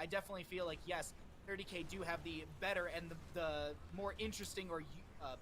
I definitely feel like, yes, 30K do have the better and the more interesting or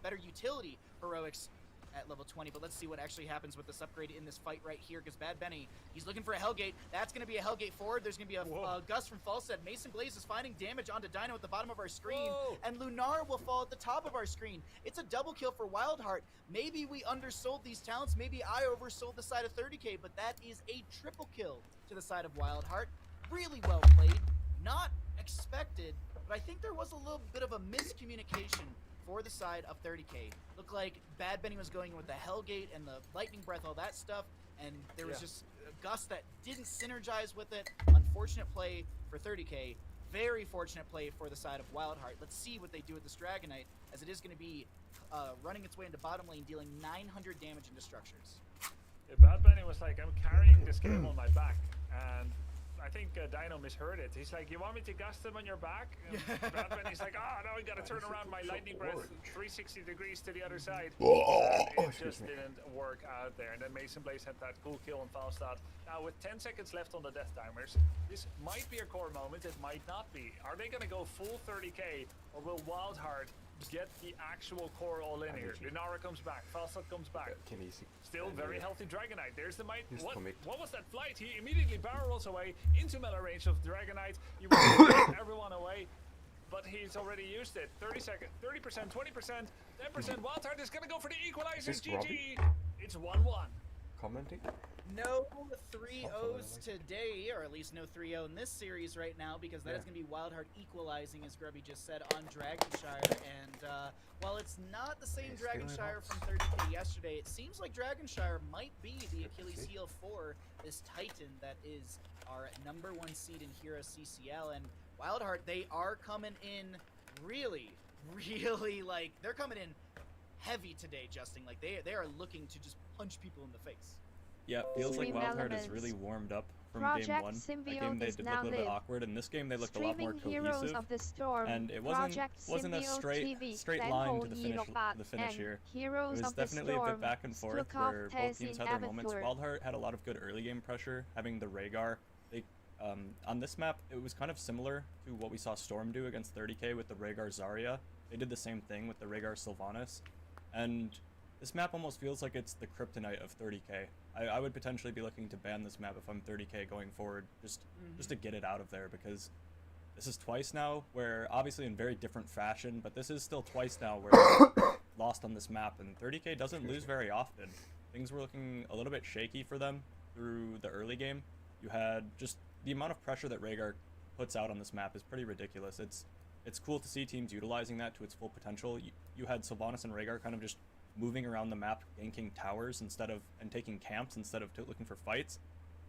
better utility heroics at level 20, but let's see what actually happens with this upgrade in this fight right here, because Bad Benny, he's looking for a Hellgate. That's going to be a Hellgate forward. There's going to be a gust from Falstead. Mason Blaze is finding damage onto Dino at the bottom of our screen, and Lunar will fall at the top of our screen. It's a double kill for Wildheart. Maybe we undersold these talents. Maybe I oversold the side of 30K, but that is a triple kill to the side of Wildheart. Really well played. Not expected, but I think there was a little bit of a miscommunication for the side of 30K. Looked like Bad Benny was going with the Hellgate and the Lightning Breath, all that stuff, and there was just a gust that didn't synergize with it. Unfortunate play for 30K. Very fortunate play for the side of Wildheart. Let's see what they do with this Dragonite, as it is going to be running its way into bottom lane, dealing 900 damage into structures. Yeah, Bad Benny was like, I'm carrying this game on my back, and I think Dino misheard it. He's like, you want me to gust him on your back? And Bad Benny's like, oh, no, I gotta turn around my Lightning Breath 360 degrees to the other side. And it just didn't work out there. And then Mason Blaze had that cool kill on Falstad. Now, with 10 seconds left on the death timers, this might be a core moment, it might not be. Are they gonna go full 30K, or will Wildheart get the actual core all in here? Lunara comes back, Falstad comes back. Still very healthy Dragonite. There's the might. What was that flight? He immediately barrels away into melee range of Dragonite. You want to get everyone away, but he's already used it. 30 seconds, 30%, 20%, 10%. Wildheart is gonna go for the equalizer. GG. It's 1-1. Commenting? No 3-0s today, or at least no 3-0 in this series right now, because that is going to be Wildheart equalizing, as Grubby just said, on Dragonshire. And while it's not the same Dragonshire from 30K yesterday, it seems like Dragonshire might be the Achilles heel for this Titan that is our #1 seed in Hero CCL. And Wildheart, they are coming in really, like, they're coming in heavy today, Justin. Like, they are looking to just punch people in the face. Yeah, feels like Wildheart has really warmed up from game 1. That game they did look a little bit awkward. In this game they looked a lot more cohesive. And it wasn't a straight line to the finish here. It was definitely a bit back and forth where both teams had their moments. Wildheart had a lot of good early game pressure, having the Rhaegar. They on this map it was kind of similar to what we saw Storm do against 30K with the Rhaegar Zarya. They did the same thing with the Rhaegar Sylvanas. And this map almost feels like it's the kryptonite of 30K. I would potentially be looking to ban this map if I'm 30K going forward, just to get it out of there, because this is twice now where, obviously in very different fashion, but this is still twice now where lost on this map, and 30K doesn't lose very often. Things were looking a little bit shaky for them through the early game. You had just the amount of pressure that Rhaegar puts out on this map is pretty ridiculous. It's cool to see teams utilizing that to its full potential. You had Sylvanas and Rhaegar kind of just moving around the map, ganking towers and taking camps instead of looking for fights.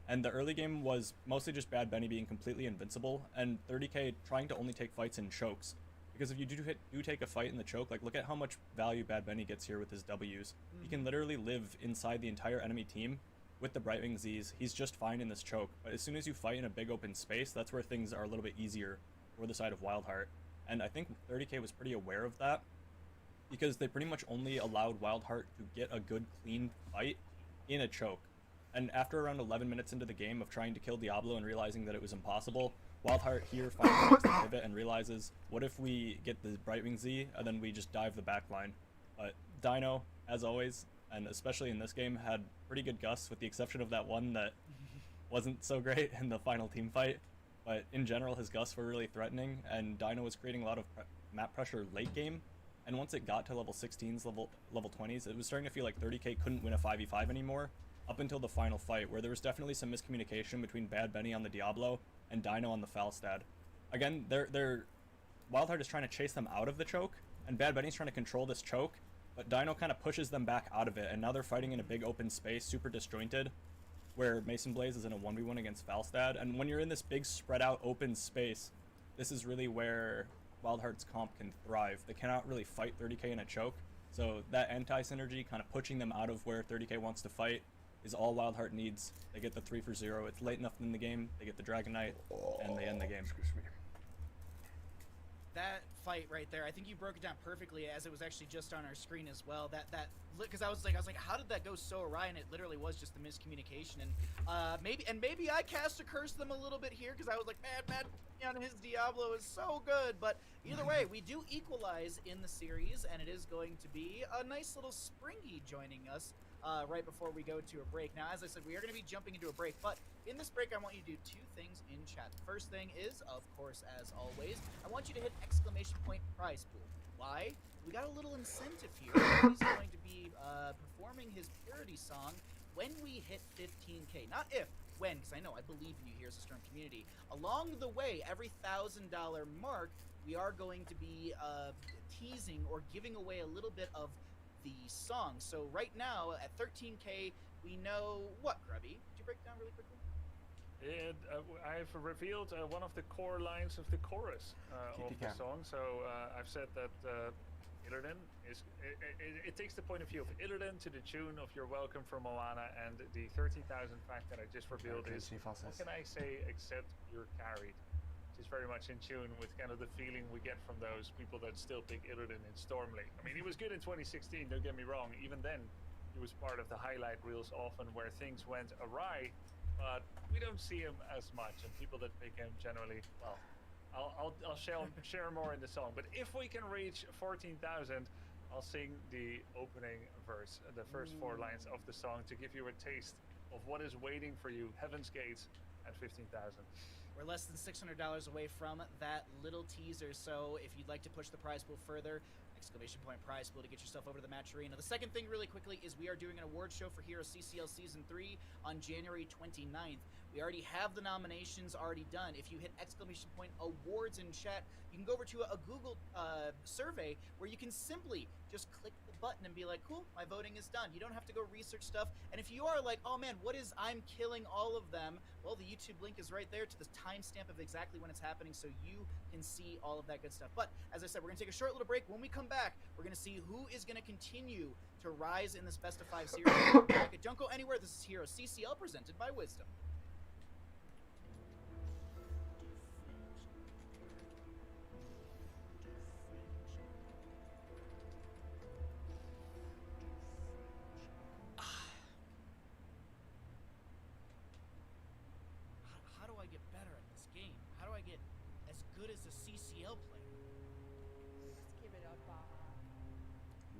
And the early game was mostly just Bad Benny being completely invincible, and 30K trying to only take fights in chokes. Because if you do take a fight in the choke, like, look at how much value Bad Benny gets here with his W's. He can literally live inside the entire enemy team with the Brightwing Z's. He's just fine in this choke. But as soon as you fight in a big open space, that's where things are a little bit easier for the side of Wildheart. And I think 30K was pretty aware of that, because they pretty much only allowed Wildheart to get a good, clean fight in a choke. And after around 11 minutes into the game of trying to kill Diablo and realizing that it was impossible, Wildheart here finally makes the pivot and realizes, what if we get the Brightwing Z and then we just dive the backline? But Dino, as always, and especially in this game, had pretty good gusts, with the exception of that one that wasn't so great in the final team fight. But in general, his gusts were really threatening, and Dino was creating a lot of map pressure late game. And once it got to level 16s, level 20s, it was starting to feel like 30K couldn't win a 5v5 anymore, up until the final fight, where there was definitely some miscommunication between Bad Benny on the Diablo and Dino on the Falstad. Again, Wildheart is trying to chase them out of the choke, and Bad Benny's trying to control this choke, but Dino kind of pushes them back out of it, and now they're fighting in a big open space, super disjointed, where Mason Blaze is in a 1v1 against Falstad. And when you're in this big spread out open space, this is really where Wildheart's comp can thrive. They cannot really fight 30K in a choke, so that anti-synergy, kind of pushing them out of where 30K wants to fight, is all Wildheart needs. They get the 3 for 0, it's late enough in the game, they get the Dragonite, and they end the game. That fight right there. I think you broke it down perfectly, as it was actually just on our screen as well. That because I was like, how did that go so awry? And it literally was just the miscommunication. And maybe I cast a curse them a little bit here, because I was like, man, on his Diablo is so good. But either way, we do equalize in the series, and it is going to be a nice little Springy joining us right before we go to a break. Now, as I said, we are going to be jumping into a break, but in this break, I want you to do two things in chat. The first thing is, of course, as always, I want you to hit ! prize pool. Why? We got a little incentive here. He's going to be performing his parody song when we hit 15K. Not if, when, because I know, I believe in you, Heroes of Storm community. Along the way, every $1,000 mark, we are going to be teasing or giving away a little bit of the song. So right now, at 13K, we know what, Grubby? Could you break it down really quickly? I've revealed one of the core lines of the chorus of the song. So I've said that Illidan is... It takes the point of view of Illidan to the tune of You're Welcome from Moana, and the 13,000 fact that I just revealed is, what can I say except you're carried? Which is very much in tune with kind of the feeling we get from those people that still pick Illidan in Stormlink. I mean, he was good in 2016, don't get me wrong. Even then, he was part of the highlight reels often where things went awry, but we don't see him as much, and people that pick him generally, well, I'll share more in the song. But if we can reach 14,000, I'll sing the opening verse, the first 4 lines of the song, to give you a taste of what is waiting for you, Heaven's Gates, at 15,000. We're less than $600 away from that little teaser, so if you'd like to push the prize pool further, ! Prize pool to get yourself over to the match arena. The second thing really quickly is we are doing an award show for Hero CCL Season 3 on January 29th. We already have the nominations already done. If you hit ! Awards in chat, you can go over to a Google survey where you can simply just click the button and be like, cool, my voting is done. You don't have to go research stuff. And if you are like, oh man, what is I'm killing all of them? Well, the YouTube link is right there to the timestamp of exactly when it's happening, so you can see all of that good stuff. But as I said, we're going to take a short little break. When we come back, we're going to see who is going to continue to rise in this best of 5 series. Don't go anywhere. This is Hero CCL presented by Wisdom. How do I get better at this game? How do I get as good as a CCL player? Just give it up, Baha.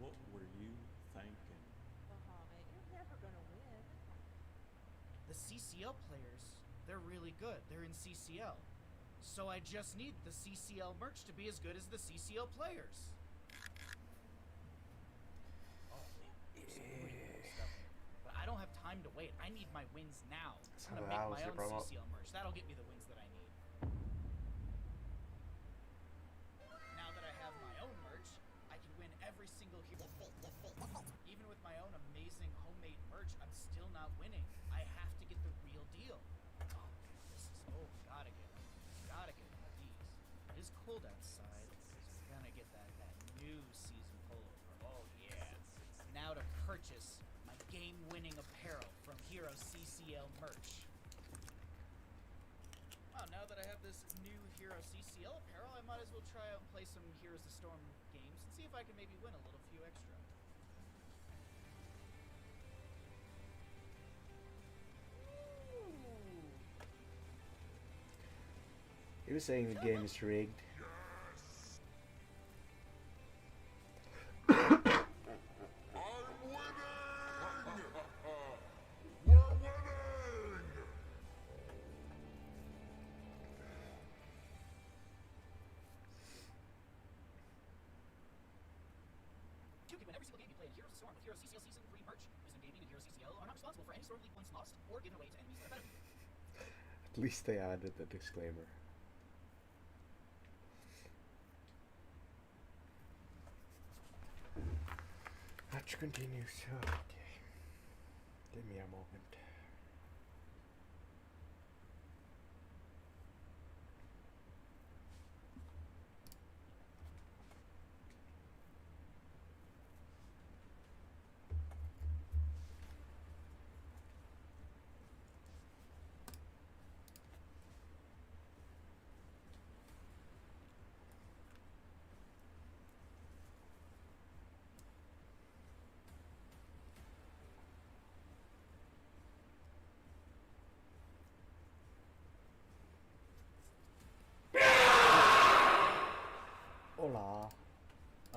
What were you thinking? Bahamut, you're never gonna win. The CCL players, they're really good. They're in CCL. So I just need the CCL merch to be as good as the CCL players. Oh man, there's so many cool stuff. But I don't have time to wait. I need my wins now. I'm gonna make my own CCL merch. That'll get me the wins that I need. Now that I have my own merch, I can win every single hero. Even with my own amazing homemade merch, I'm still not winning. I have to get the real deal. Oh, gotta get one of these. It is cold outside, so we're gonna get that new season pullover. Oh yeah. Now to purchase my game-winning apparel from Hero CCL merch. Wow, now that I have this new Hero CCL apparel, I might as well try out and play some Heroes of Storm games and see if I can maybe win a little few extra. Ooh. He was saying the game is rigged. You can win every single game you play in Heroes of Storm with Hero CCL Season 3 merch. Wisdom Gaming and Hero CCL are not responsible for any Storm League points lost or given away to enemies that are better than you. At least they added the disclaimer. Match continues. Okay. Give me a moment.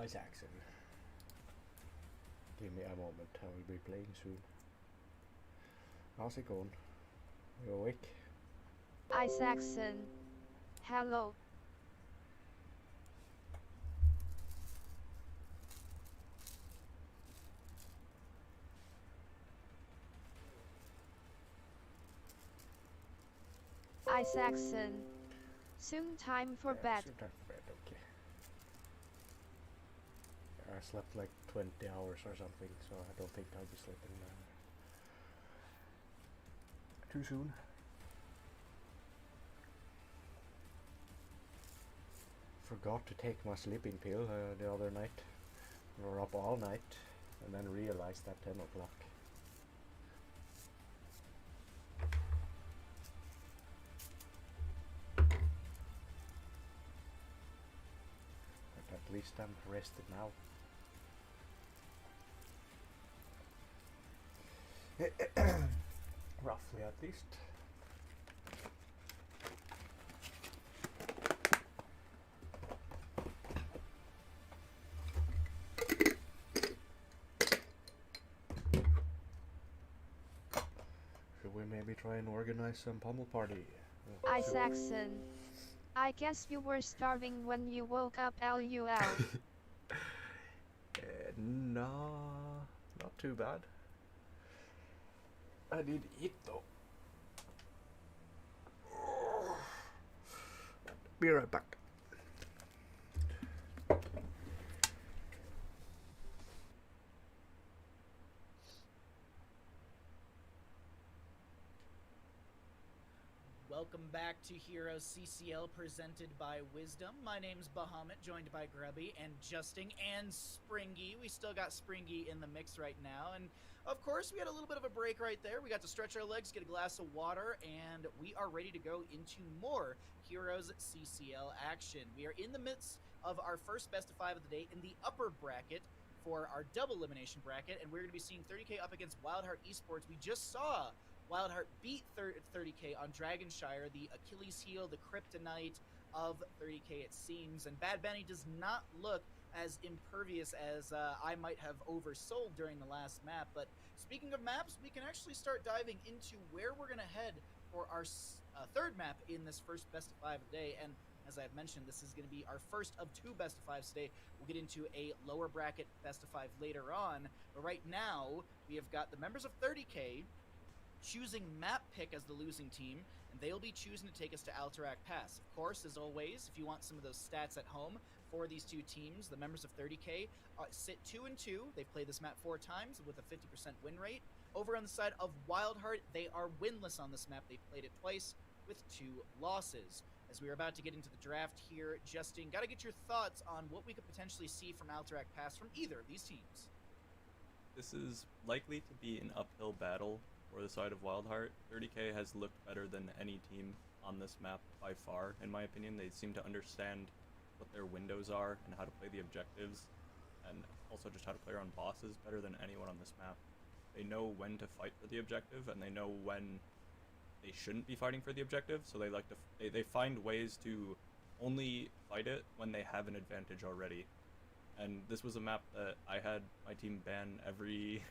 Isaacson. Give me a moment, I will be playing soon. How's it going? You awake? Isaacson. Hello. Isaacson. Soon time for bed. Soon time for bed, okay. I slept like 20 hours or something, so I don't think I'll be sleeping too soon. Forgot to take my sleeping pill the other night. We were up all night and then realized at 10 o'clock. But at least I'm rested now. Roughly at least. Should we maybe try and organize some pummel party? Isaacson. I guess you were starving when you woke up, LUL. No, not too bad. I did eat though. Be right back. Welcome back to Heroes CCL presented by Wisdom. My name's Bahamut, joined by Grubby and Justing and Springy. We still got Springy in the mix right now, and of course we had a little bit of a break right there. We got to stretch our legs, get a glass of water, and we are ready to go into more Heroes CCL action. We are in the midst of our first best of 5 of the day in the upper bracket for our double elimination bracket, and we're going to be seeing 30K up against Wildheart Esports. We just saw Wildheart beat 30K on Dragonshire, the Achilles heel, the kryptonite of 30K it seems, and Bad Benny does not look as impervious as I might have oversold during the last map. But speaking of maps, we can actually start diving into where we're going to head for our third map in this first best of 5 of the day, and as I've mentioned, this is going to be our first of 2 best of 5s today. We'll get into a lower bracket best of 5 later on, but right now we have got the members of 30K choosing map pick as the losing team, and they'll be choosing to take us to Alterac Pass. Of course, as always, if you want some of those stats at home for these two teams, the members of 30K sit 2-2. They've played this map 4 times with a 50% win rate. Over on the side of Wildheart, they are winless on this map. They've played it twice with 2 losses. As we are about to get into the draft here, Justin, got to get your thoughts on what we could potentially see from Alterac Pass from either of these teams. This is likely to be an uphill battle for the side of Wildheart. 30K has looked better than any team on this map by far, in my opinion. They seem to understand what their windows are and how to play the objectives, and also just how to play around bosses better than anyone on this map. They know when to fight for the objective, and they know when they shouldn't be fighting for the objective, so they like to they find ways to only fight it when they have an advantage already. And this was a map that I had my team ban every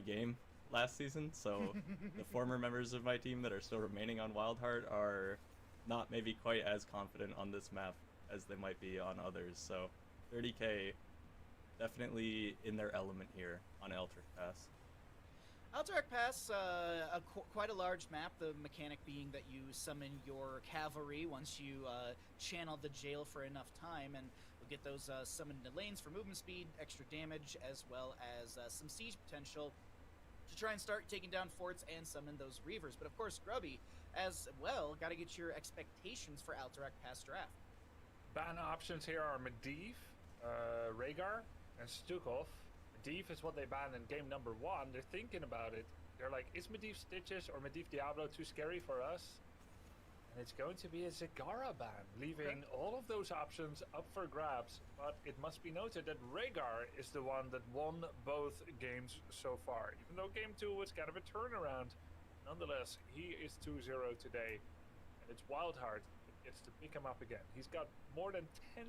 game last season, so the former members of my team that are still remaining on Wildheart are not maybe quite as confident on this map as they might be on others. So 30K definitely in their element here on Alterac Pass. Alterac Pass, quite a large map, the mechanic being that you summon your cavalry once you channel the jail for enough time, and you'll get those summoned into lanes for movement speed, extra damage, as well as some siege potential to try and start taking down forts and summon those Reavers. But of course, Grubby, as well, got to get your expectations for Alterac Pass draft. Ban options here are Medivh, Rhaegar, and Stukov. Medivh is what they banned in game number 1. They're thinking about it. They're like, is Medivh Stitches or Medivh Diablo too scary for us? And it's going to be a Zagara ban, leaving all of those options up for grabs. But it must be noted that Rhaegar is the one that won both games so far. Even though game 2 was kind of a turnaround, nonetheless, he is 2-0 today. And it's Wildheart that gets to pick him up again. He's got more than 10%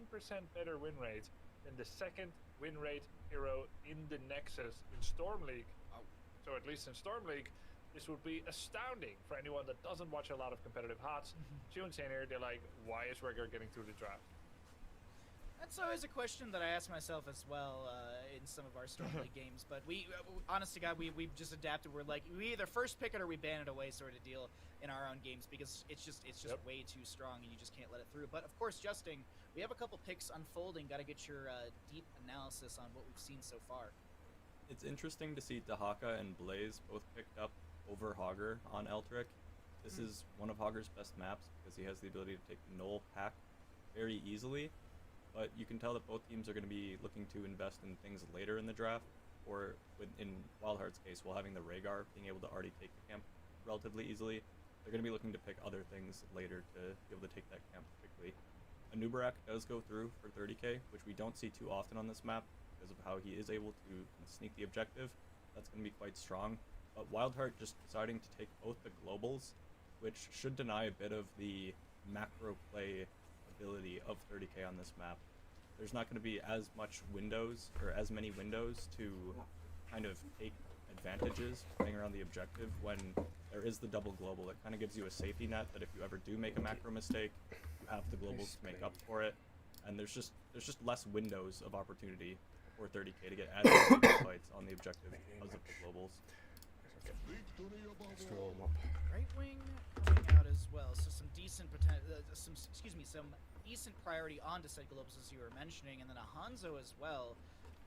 better win rate than the second win rate hero in the Nexus in Storm League. So at least in Storm League, this would be astounding for anyone that doesn't watch a lot of competitive HOTS. Tunes in here, they're like, why is Rigger getting through the draft? That's always a question that I ask myself as well in some of our Storm League games. But we, honest to God, we've just adapted. We're like, we either first pick it or we ban it away sort of deal in our own games because it's just way too strong and you just can't let it through. But of course, Justin, we have a couple picks unfolding. Got to get your deep analysis on what we've seen so far. It's interesting to see Dahaka and Blaze both picked up over Hogger on Eltric. This is one of Hogger's best maps because he has the ability to take the Null hack very easily. But you can tell that both teams are going to be looking to invest in things later in the draft, or in Wildheart's case, while having the Rhaegar being able to already take the camp relatively easily, they're going to be looking to pick other things later to be able to take that camp quickly. Anubarak does go through for 30k, which we don't see too often on this map because of how he is able to sneak the objective. That's going to be quite strong. But Wildheart just deciding to take both the globals, which should deny a bit of the macro play ability of 30k on this map. There's not going to be as much windows, or as many windows to kind of take advantages playing around the objective when there is the double global. It kind of gives you a safety net that if you ever do make a macro mistake, you have the globals to make up for it. And there's just less windows of opportunity for 30k to get added fights on the objective because of the globals. Right wing coming out as well, so some decent some decent priority onto said globals as you were mentioning, and then a Hanzo as well.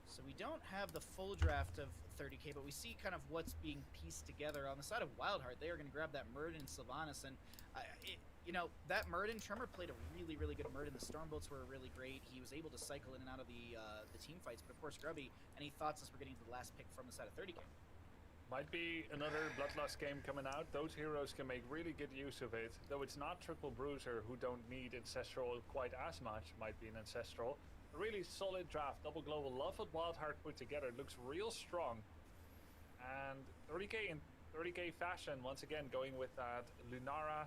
So we don't have the full draft of 30k, but we see kind of what's being pieced together on the side of Wildheart. They are going to grab that Murden and Sylvanas, and you know, that Murden, Tremor played a really good Murden. The Stormbolts were really great. He was able to cycle in and out of the team fights, but of course, Grubby, any thoughts as we're getting to the last pick from the side of 30k? Might be another Bloodlust game coming out. Those heroes can make really good use of it. Though it's not Triple Bruiser, who don't need Ancestral quite as much, might be an Ancestral. A really solid draft, double global. Love what Wildheart put together. It looks real strong. And 30k in 30k fashion, once again going with that Lunara,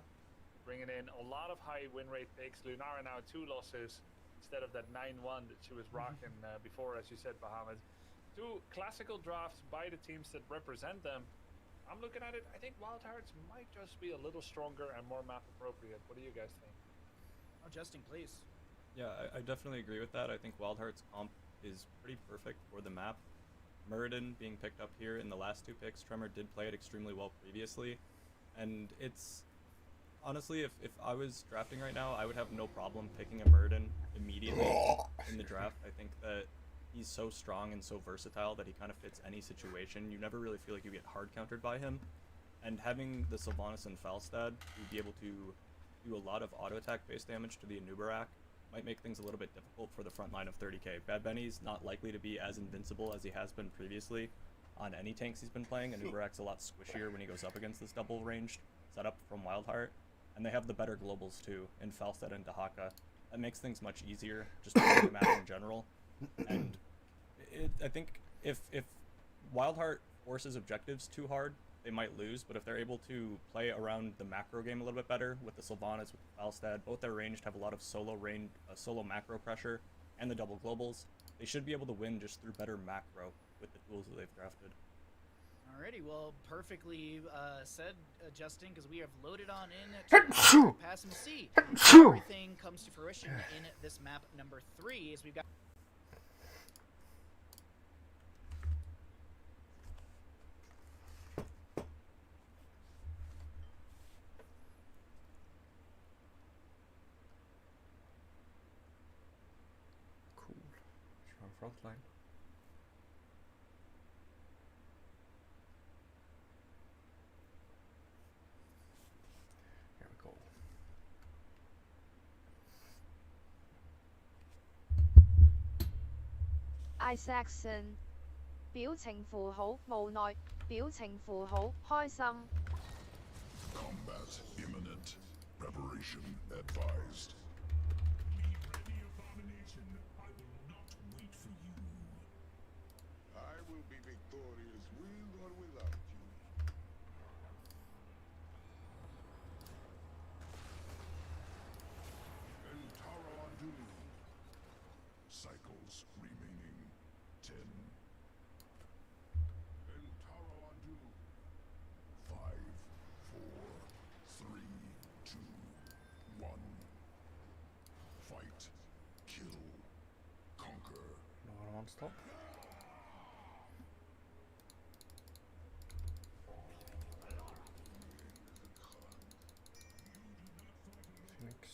bringing in a lot of high win rate picks. Lunara now 2 losses instead of that 9-1 that she was rocking before, as you said, Bahamut. 2 classical drafts by the teams that represent them. I'm looking at it, I think Wildhearts might just be a little stronger and more map appropriate. What do you guys think? Oh, Justin, please. Yeah, I definitely agree with that. I think Wildheart's comp is pretty perfect for the map. Muradin being picked up here in the last 2 picks, Tremor did play it extremely well previously. And it's... honestly, if I was drafting right now, I would have no problem picking a Muradin immediately in the draft. I think that he's so strong and so versatile that he kind of fits any situation. You never really feel like you get hard countered by him. And having the Sylvanas and Falstad, you'd be able to do a lot of auto attack based damage to the Anubarak, might make things a little bit difficult for the front line of 30k. Bad Benny's not likely to be as invincible as he has been previously on any tanks he's been playing. Anubarak's a lot squishier when he goes up against this double ranged setup from Wildheart. And they have the better globals too, in Falstad and Dahaka. That makes things much easier, just playing the map in general. And I think if Wildheart forces objectives too hard, they might lose, but if they're able to play around the macro game a little bit better, with the Sylvanas, with the Falstad, both their ranged have a lot of solo macro pressure, and the double globals, they should be able to win just through better macro with the tools that they've drafted. Alrighty, well, perfectly said, Justin, because we have loaded on in to Pass and See. Everything comes to fruition in this map number 3, as we've got... Cool. Strong front line. Here we go. Isaacson 表情符號無奈表情符號開心 Combat imminent. Preparation advised. Be ready, Abomination. I will not wait for you. I will be victorious with or without you. Entara unto me. Cycles non-stop. Phoenix.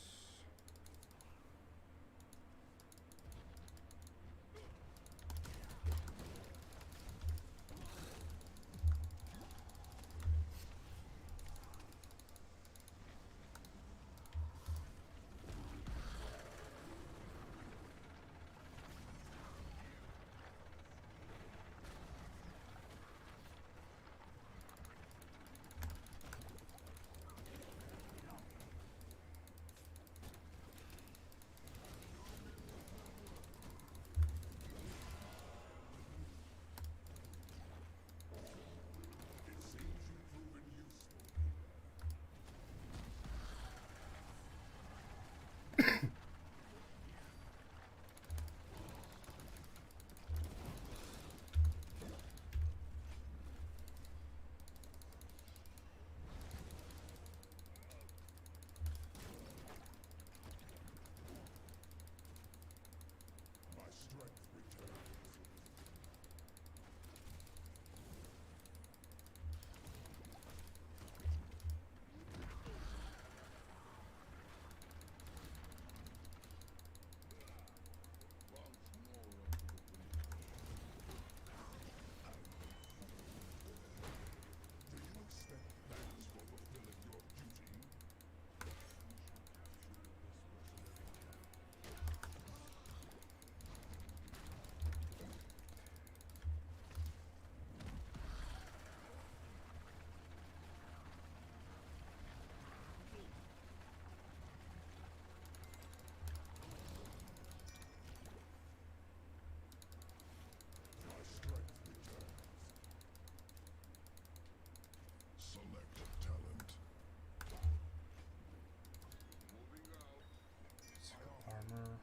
Armor.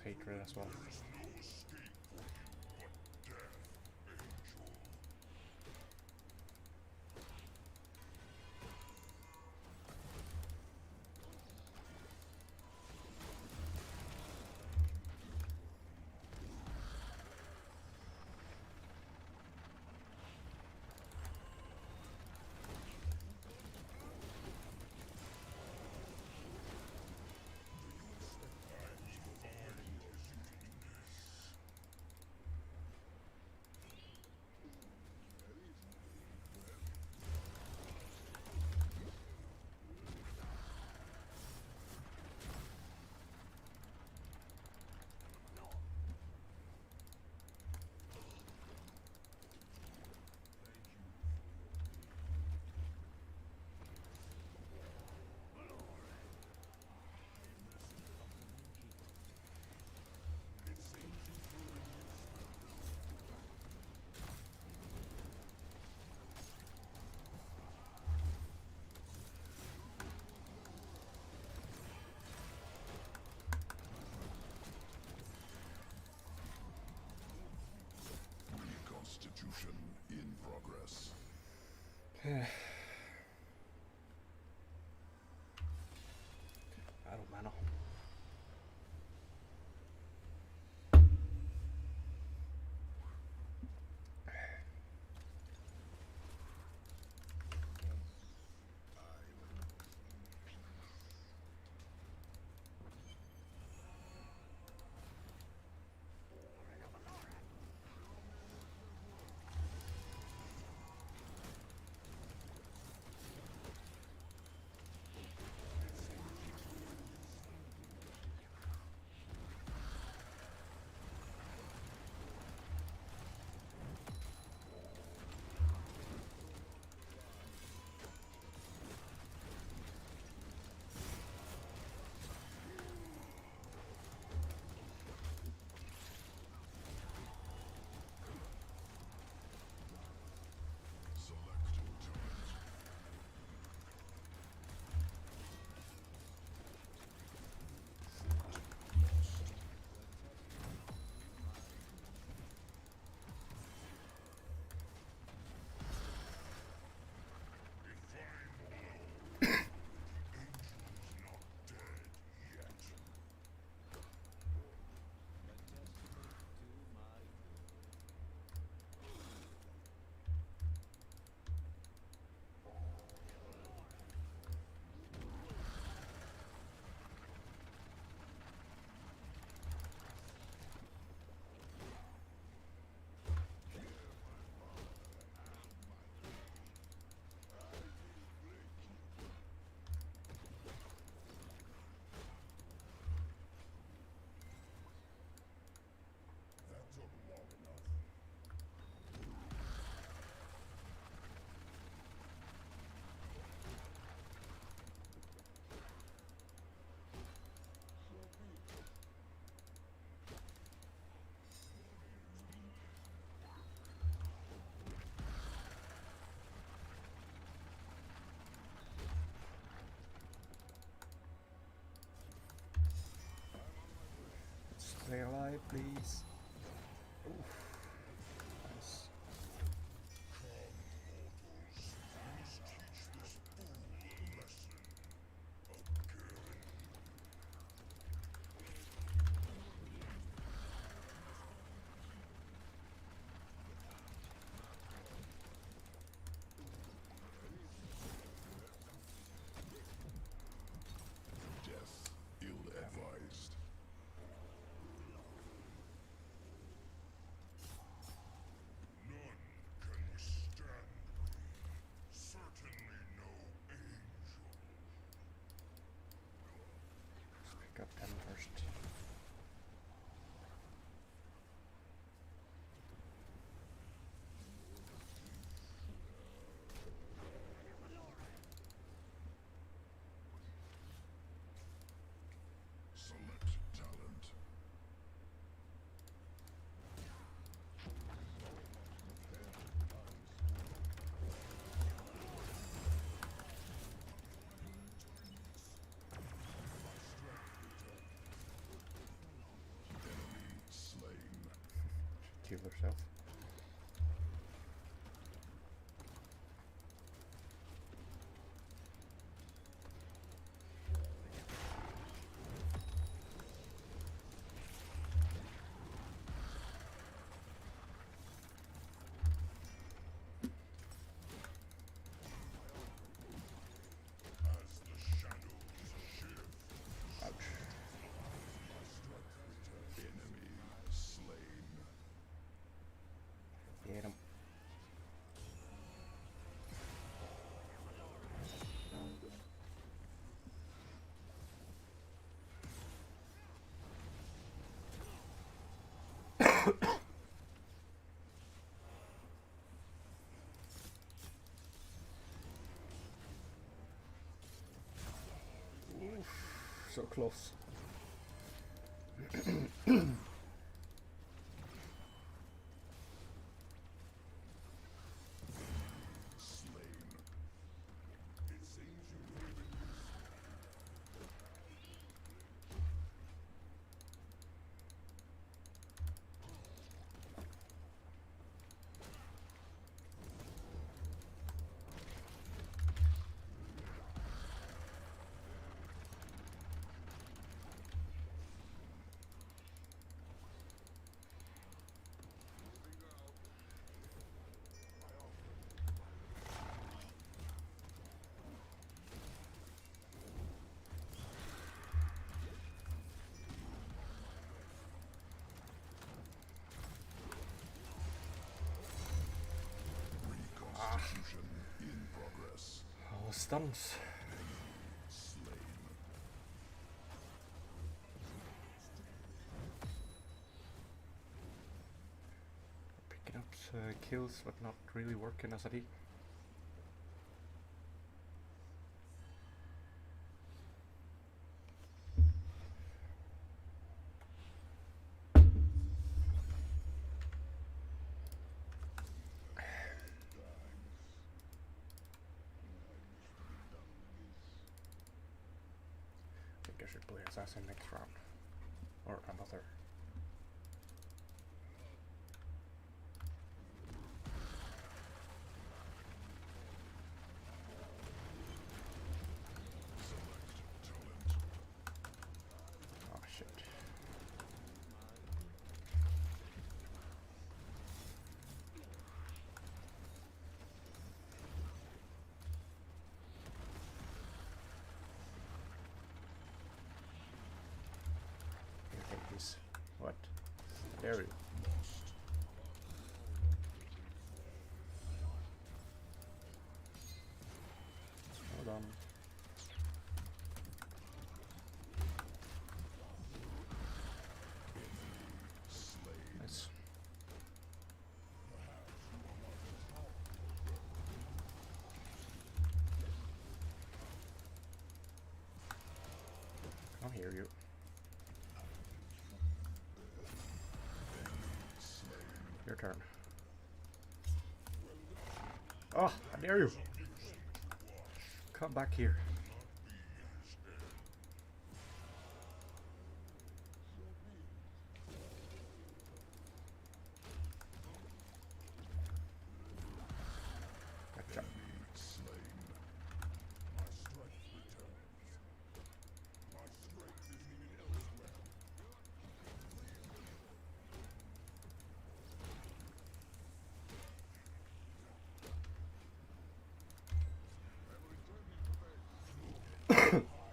Hatred as well. Constitution in progress. Battle mana. Stay alive, please. Oof. Nice. Pick up them first. Select talent. Enemy slain. Kill herself. As the shadows shift. Ouch. Enemy slain. Get him. Oof, so close. Slain. It seems you have been reconstitution in progress. Oh, stuns. Slain. Picking up kills, but not really working as a team. I think I should play Assassin next round. Or Abathur. Oh shit. Here, take this. What? There we go. Hold on. Nice. I'll hear you. Your turn. Oh, I dare you. Come back here.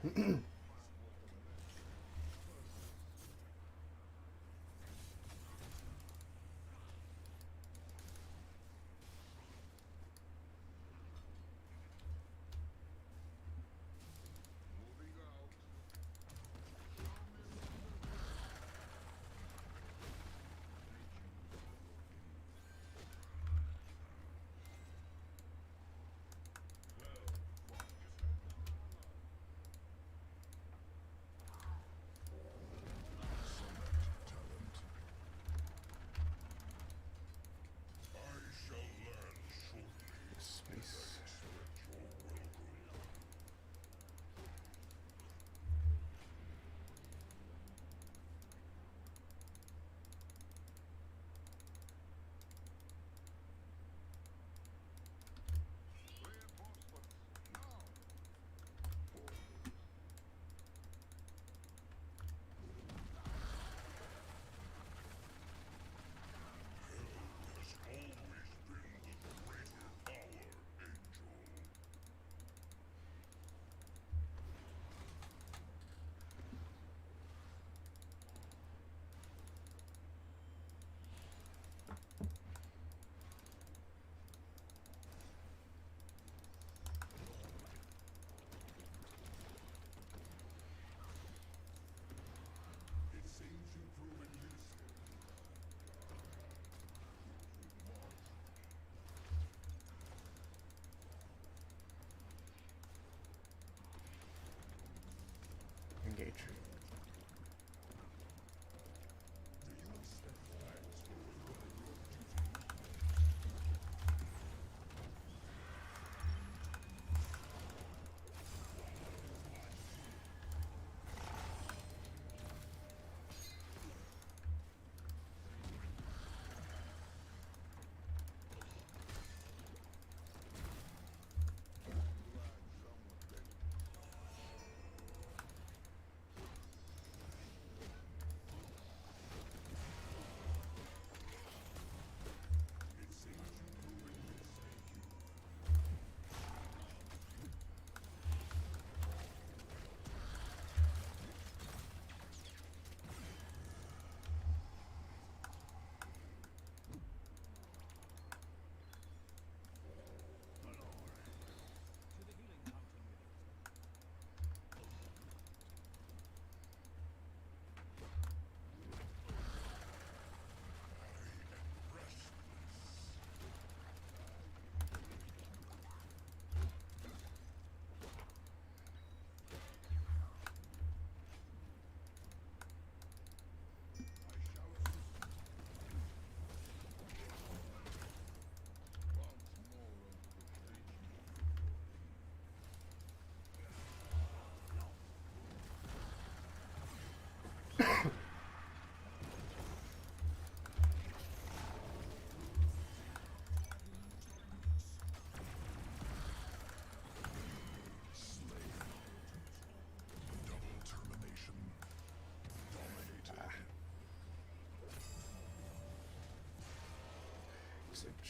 Engage.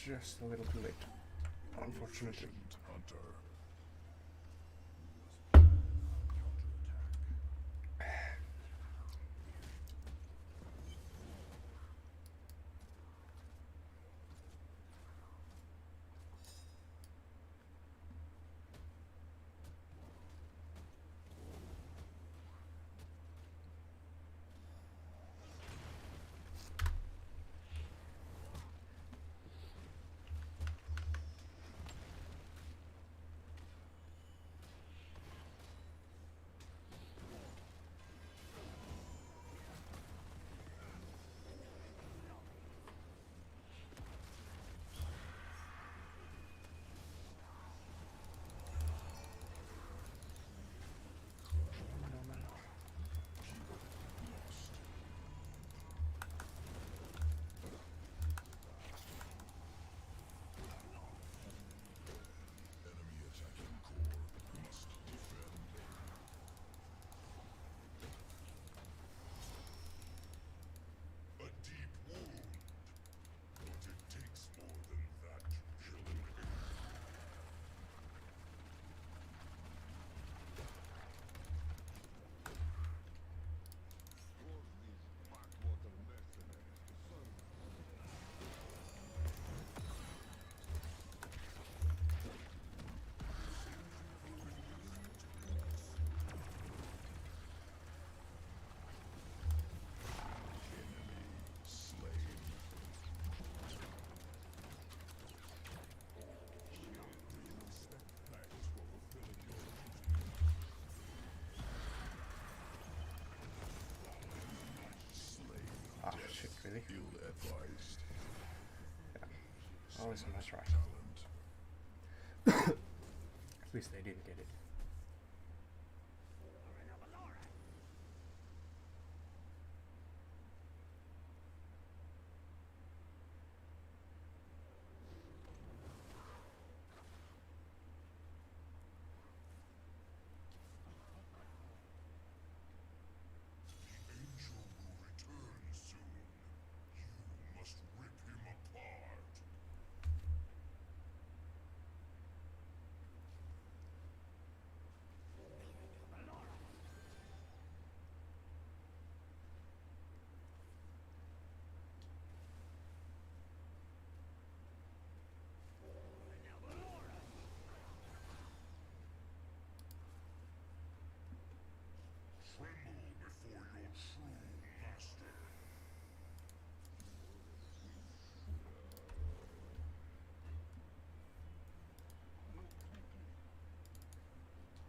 Just a little too late, unfortunately. actually. Ill-advised. Yeah. Always a nice try. At least they didn't get it. Angel will return soon. You must rip him apart. Tremble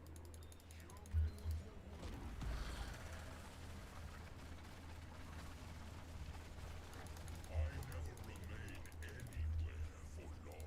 before your true master. I never remain anywhere for long.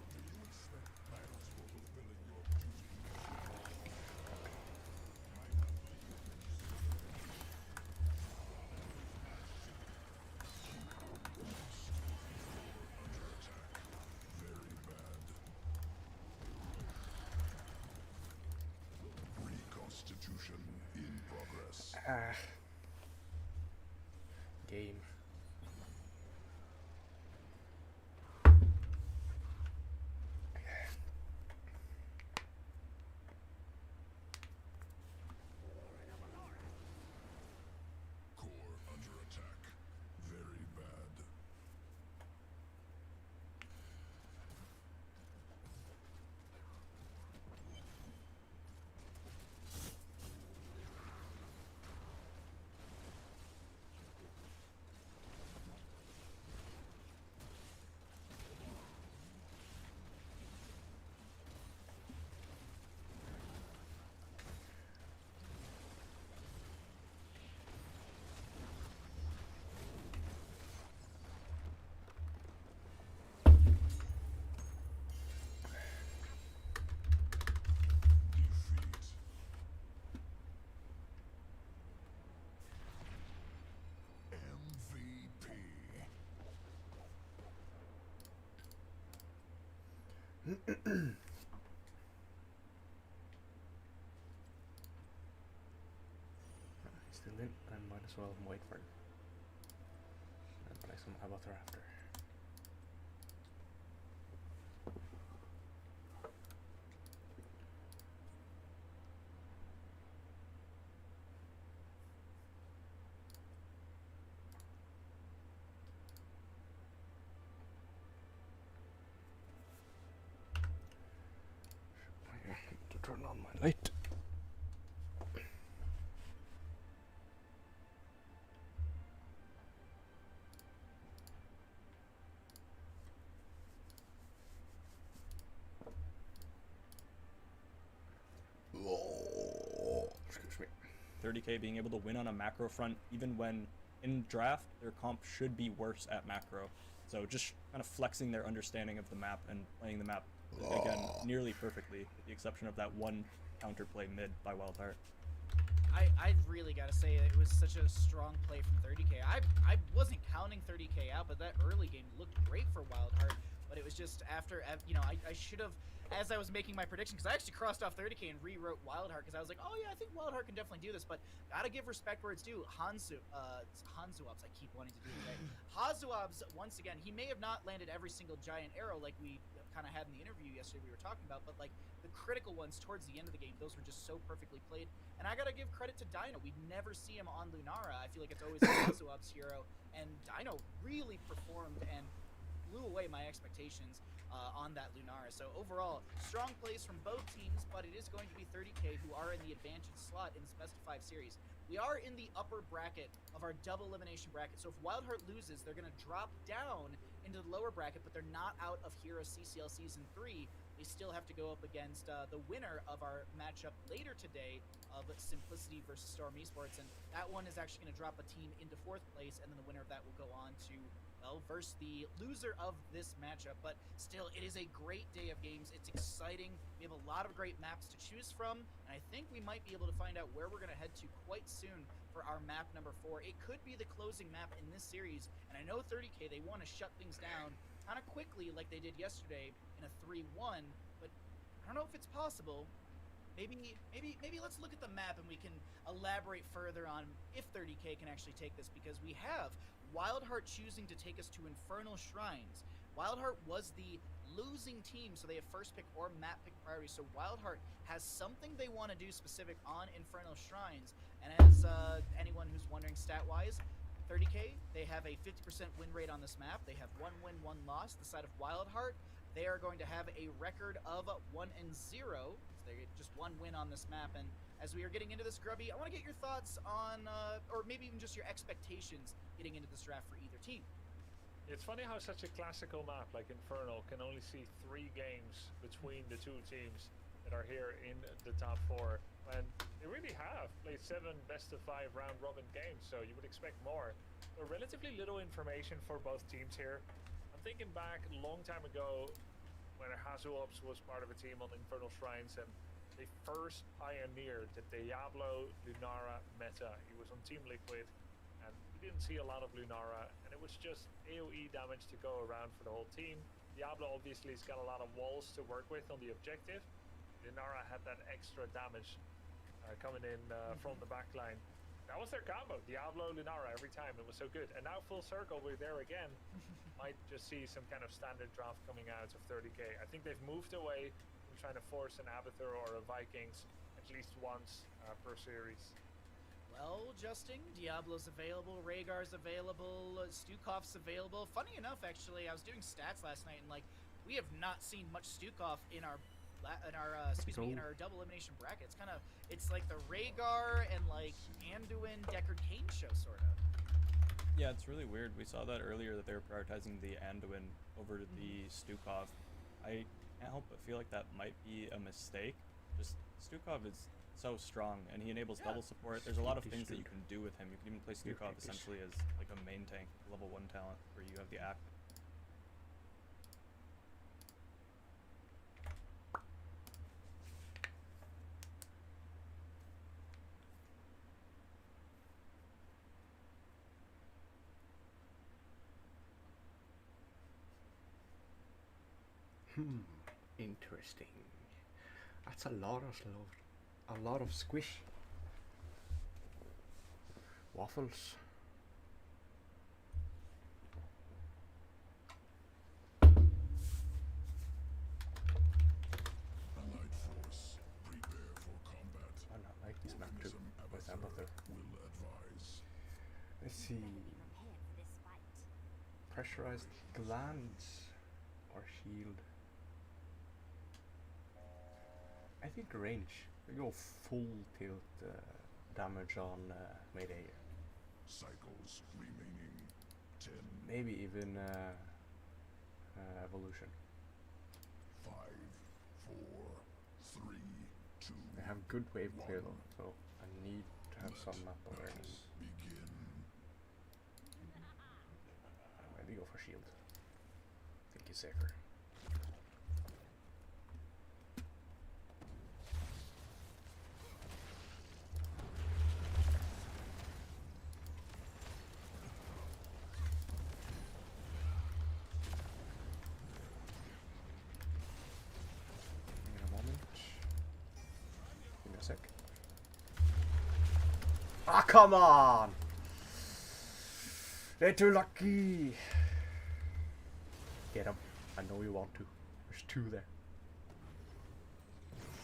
Do you expect thanks for fulfilling your duty? Under attack. Very bad. Reconstitution in progress. Game. Core under attack. Very bad. Defeat. MVP. Still in, I might as well wait for it. And play some Abathur after. I need to turn on my light. Excuse me. 30k being able to win on a macro front, even when in draft their comp should be worse at macro. So just kind of flexing their understanding of the map and playing the map again nearly perfectly, with the exception of that one counterplay mid by Wildheart. I really gotta say it was such a strong play from 30k. I wasn't counting 30k out, but that early game looked great for Wildheart. But it was just after, you know, I should have, as I was making my prediction, because I actually crossed off 30k and rewrote Wildheart, because I was like, oh yeah, I think Wildheart can definitely do this. But gotta give respect where it's due. Hanzuobs, I keep wanting to do today. Hanzuobs, once again, he may have not landed every single giant arrow like we kind of had in the interview yesterday we were talking about, but like the critical ones towards the end of the game, those were just so perfectly played. And I gotta give credit to Dino. We never see him on Lunara. I feel like it's always Hanzuob's hero, and Dino really performed and blew away my expectations on that Lunara. So overall, strong plays from both teams, but it is going to be 30K who are in the advantage slot in this best of 5 series. We are in the upper bracket of our double elimination bracket. So if Wildheart loses, they're going to drop down into the lower bracket, but they're not out of Heroes CCL Season 3. They still have to go up against the winner of our matchup later today of Simplicity versus Storm Esports, and that one is actually going to drop a team into 4th place, and then the winner of that will go on to, well, versus the loser of this matchup. But still, it is a great day of games. It's exciting. We have a lot of great maps to choose from, and I think we might be able to find out where we're going to head to quite soon for our map number 4. It could be the closing map in this series, and I know 30K, they want to shut things down kind of quickly like they did yesterday in a 3-1, but I don't know if it's possible. Maybe let's look at the map and we can elaborate further on if 30K can actually take this, because we have Wildheart choosing to take us to Infernal Shrines. Wildheart was the losing team, so they have first pick or map pick priority. So Wildheart has something they want to do specific on Infernal Shrines. And as anyone who's wondering stat-wise, 30K, they have a 50% win rate on this map. They have 1 win, 1 loss. The side of Wildheart, they are going to have a record of 1-0. So they get just 1 win on this map. And as we are getting into this, Grubby, I want to get your thoughts on, or maybe even just your expectations getting into this draft for either team. It's funny how such a classical map like Infernal can only see 3 games between the 2 teams that are here in the top 4, when they really have played 7 best of 5 round robin games, so you would expect more. So relatively little information for both teams here. I'm thinking back a long time ago when Hazuops was part of a team on Infernal Shrines, and they first pioneered the Diablo Lunara meta. He was on Team Liquid, and we didn't see a lot of Lunara, and it was just AoE damage to go around for the whole team. Diablo obviously has got a lot of walls to work with on the objective. Lunara had that extra damage coming in from the backline. That was their combo, Diablo, Lunara, every time. It was so good. And now full circle, we're there again. Might just see some kind of standard draft coming out of 30K. I think they've moved away from trying to force an Abathur or a Vikings at least once per series. Well, Justin, Diablo's available, Rhaegar's available, Stukov's available. Funny enough, actually, I was doing stats last night, and like, we have not seen much Stukov in our double elimination bracket. It's like the Rhaegar and like Anduin Deckard Cain show, sort of. Yeah, it's really weird. We saw that earlier, that they were prioritizing the Anduin over the Stukov. I can't help but feel like that might be a mistake. Just Stukov is so strong, and he enables double support. There's a lot of things that you can do with him. You can even play Stukov essentially as like a main tank, level 1 talent, where you have the act. Interesting. That's a lot of squish. Waffles. Allied force, prepare for combat. I not like this map too. With Abathur. Will advise. Let's see. Pressurized glands or shield. I think range. We go full tilt damage on melee. Cycles remaining 10. Maybe even evolution. 5, 4, 3, 2. I have good wave clear though, so I need to have some map awareness. Begin. Maybe go for shield. I think it's safer. Ah, come on! They're too lucky! Get him. I know you want to. There's 2 there.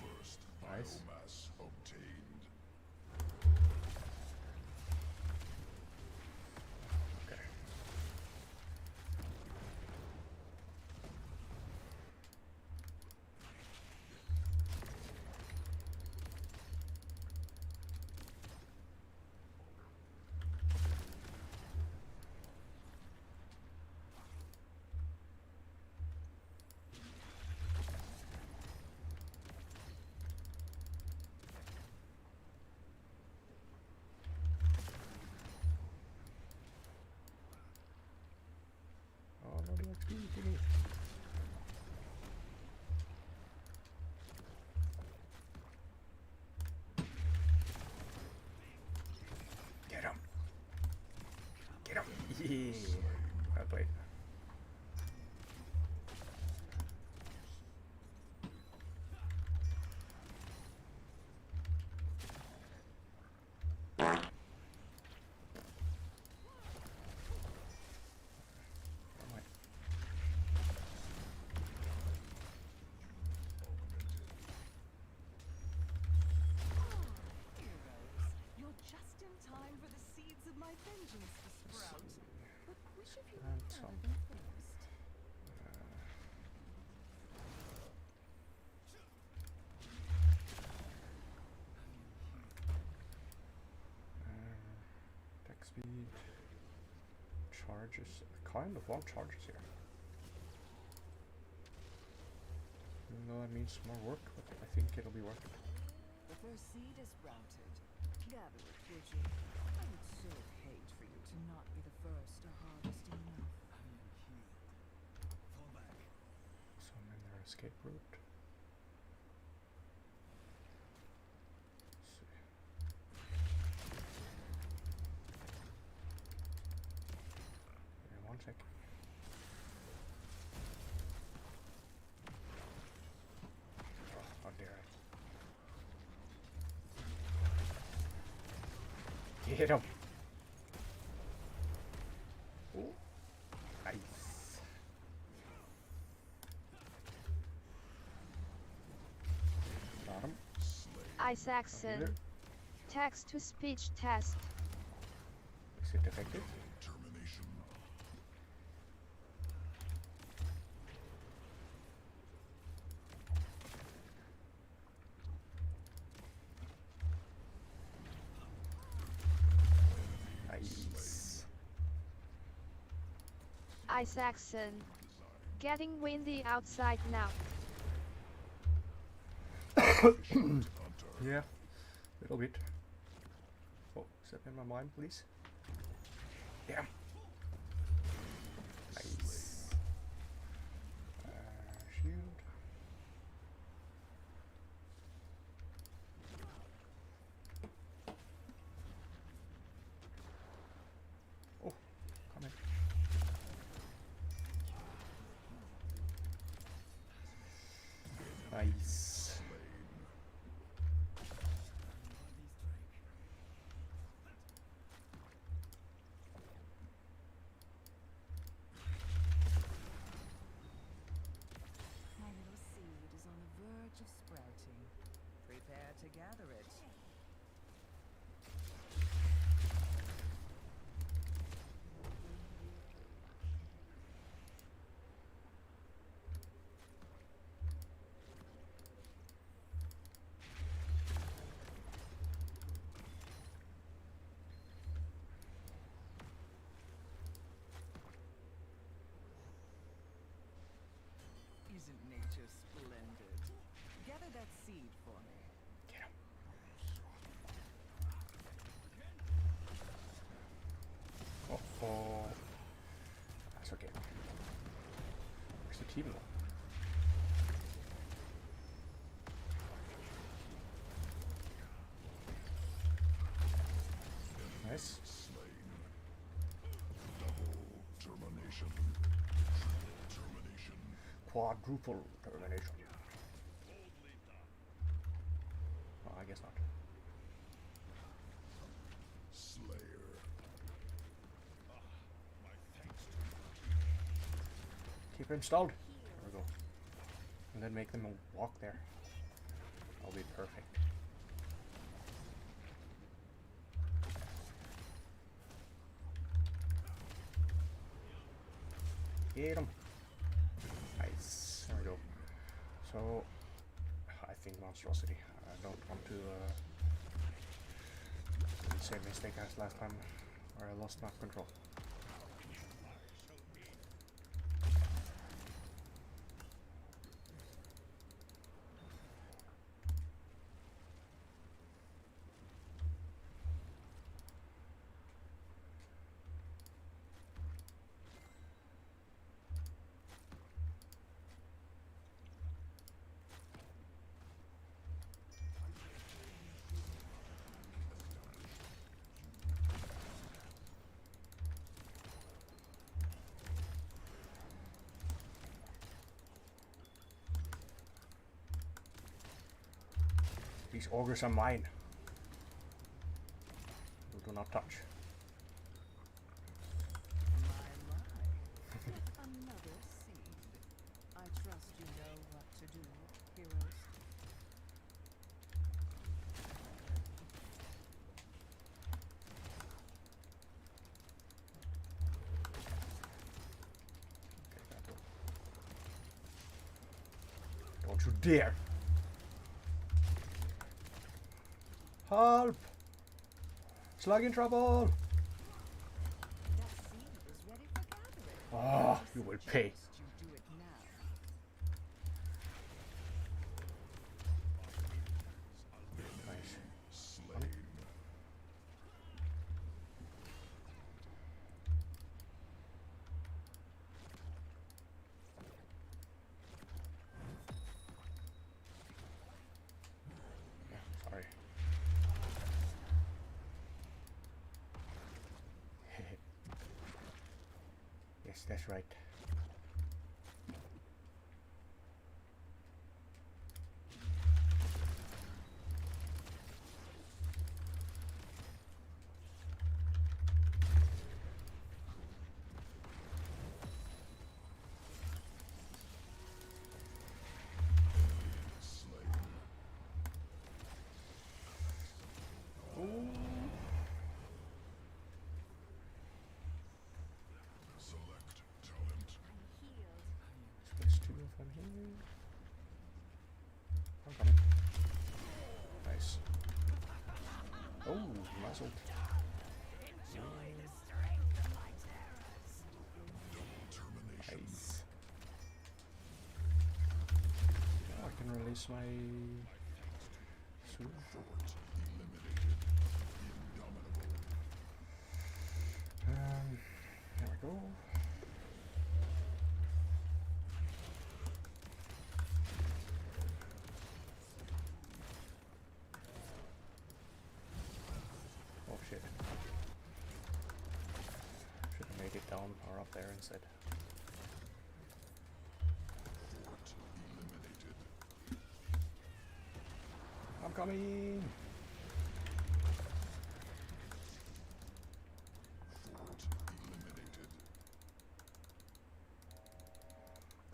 First Nice. biomass obtained. Okay. Yeah. Well played. You're just in time for the seeds of my vengeance to sprout. But which of you And would some. them first? Attack speed. Charges. I kind of want charges here. Even though that means more work, but I think it'll be worth it. The first seed is sprouted. Gather it, would you? I would so hate for you to not be the first to harvest enough. Some in their escape route. Let's see. Give me 1 second. Oh, how dare I. Get him! Ooh. Nice. Got him. Isaacson. Text-to-speech test. Is it effective? Termination. Nice. Isaacson. Getting windy outside now. Yeah, little bit. Oh, step in my mind, please. Damn. Nice. Shield. Oh, come in. Nice. My little seed is on the verge of sprouting. Prepare to gather it. Isn't nature splendid? Gather that seed for me. Get him. Oh. That's okay. Where's the team though? Nice. Termination. Termination. Quadruple termination. Oh, I guess not. Slayer. Keep him stalled. There we go. And then make them walk there. That'll be perfect. Get him. Nice. There we go. So, I think monstrosity. I don't want to do the same mistake as last time, where I lost map control. These ogres are mine. You do not touch. Another seed. I trust you know what to do, heroes. Don't you dare! Help! Slug in trouble! That seed is ready for gathering. Ah, you will pay. You do it now. Nice. Sorry. Yes, that's right. Select talent. Space 2 if I'm here. I'm coming. Nice. Oh, muzzled. Nice. Now I can release my sword. There we go. Oh shit. Should have made it down or up there instead. I'm coming!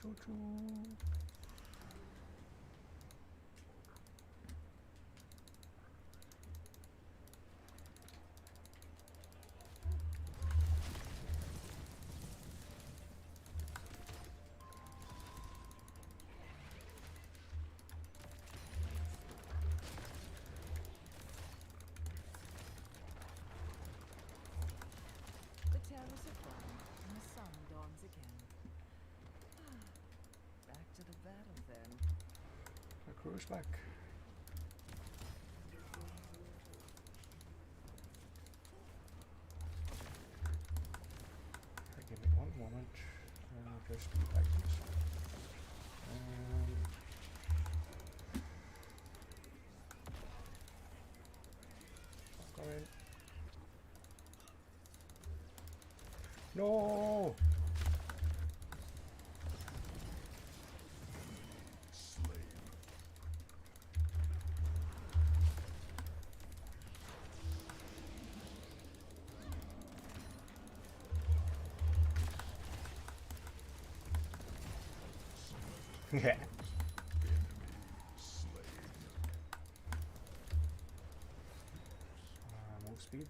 Choo-choo! The terrors are gone, and the sun dawns again. Back to the battle then. The crew's back. Give me one moment. Just like this. Go in. No! Yeah. Move speed.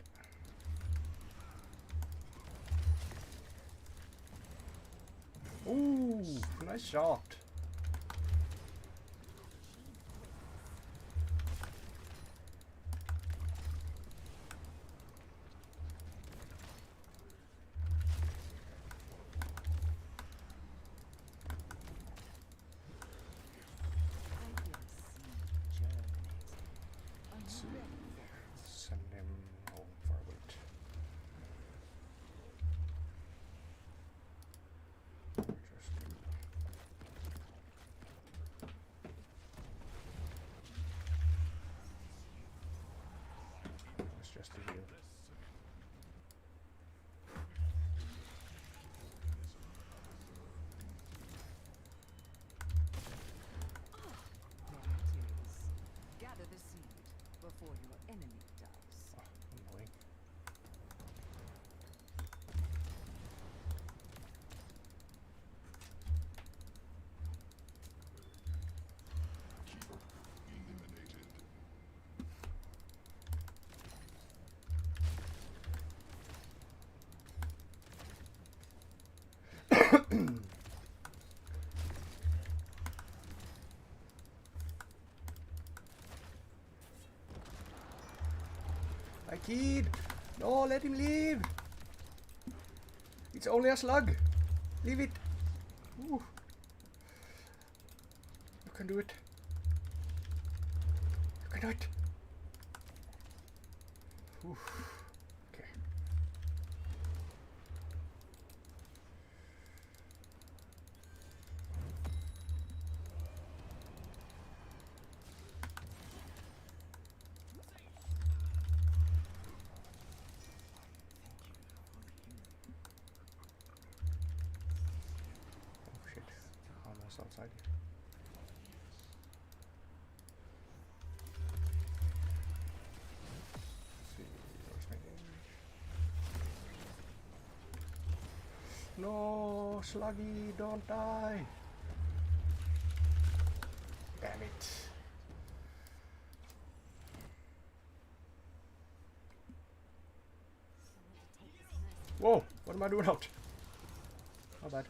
Ooh, nice shot. Send him home for a bit. It's just a heal. There it is. Gather the seed. before your enemy does. Oh, annoying. My kid! No, let him leave! It's only a slug! Leave it! Ooh. You can do it. You can do it! Ooh. Okay. Oh shit, almost outside here. Let's see, where's my damage? No, Sluggy, don't die! Damn it. Whoa, what am I doing out? How bad.